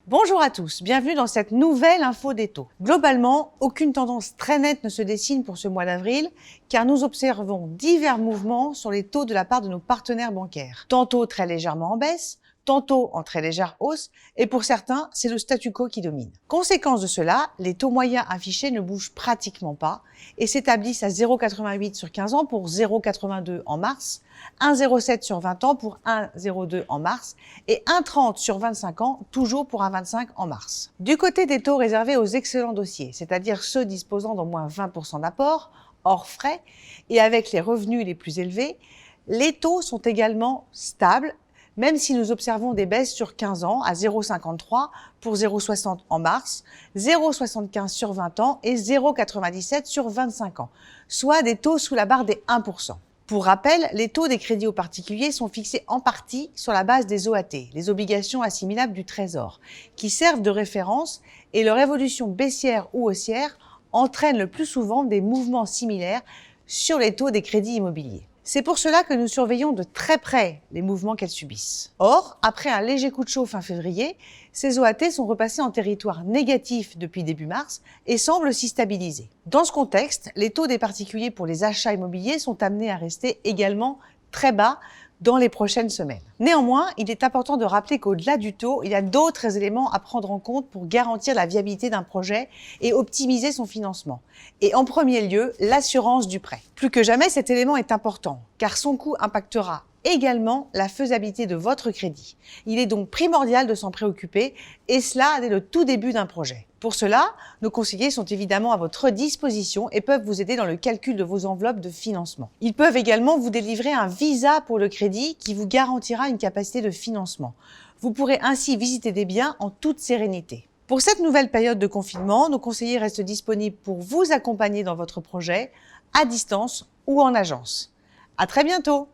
Bonjour à tous, bienvenue dans cette nouvelle info des taux. Globalement, aucune tendance très nette ne se dessine pour ce mois d'avril, car nous observons divers mouvements sur les taux de la part de nos partenaires bancaires. Tantôt très légèrement en baisse, tantôt en très légère hausse, et pour certains, c'est le statu quo qui domine. Conséquence de cela, les taux moyens affichés ne bougent pratiquement pas et s'établissent à 0,88 sur 15 ans pour 0,82 en mars, 1,07 sur 20 ans pour 1,02 en mars et 1,30 sur 25 ans, toujours pour 1,25 en mars. Du côté des taux réservés aux excellents dossiers, c'est-à-dire ceux disposant d'au moins 20% d'apport, hors frais, et avec les revenus les plus élevés, les taux sont également stables, même si nous observons des baisses sur 15 ans à 0,53 pour 0,60 en mars, 0,75 sur 20 ans et 0,97 sur 25 ans, soit des taux sous la barre des 1%. Pour rappel, les taux des crédits aux particuliers sont fixés en partie sur la base des OAT, les obligations assimilables du Trésor, qui servent de référence et leur évolution baissière ou haussière entraîne le plus souvent des mouvements similaires sur les taux des crédits immobiliers. C'est pour cela que nous surveillons de très près les mouvements qu'elles subissent. Or, après un léger coup de chaud fin février, ces OAT sont repassés en territoire négatif depuis début mars et semblent s'y stabiliser. Dans ce contexte, les taux des particuliers pour les achats immobiliers sont amenés à rester également très bas dans les prochaines semaines. Néanmoins, il est important de rappeler qu'au-delà du taux, il y a d'autres éléments à prendre en compte pour garantir la viabilité d'un projet et optimiser son financement. Et en premier lieu, l'assurance du prêt. Plus que jamais, cet élément est important, car son coût impactera également la faisabilité de votre crédit. Il est donc primordial de s'en préoccuper, et cela dès le tout début d'un projet. Pour cela, nos conseillers sont évidemment à votre disposition et peuvent vous aider dans le calcul de vos enveloppes de financement. Ils peuvent également vous délivrer un visa pour le crédit qui vous garantira une capacité de financement. Vous pourrez ainsi visiter des biens en toute sérénité. Pour cette nouvelle période de confinement, nos conseillers restent disponibles pour vous accompagner dans votre projet, à distance ou en agence. À très bientôt!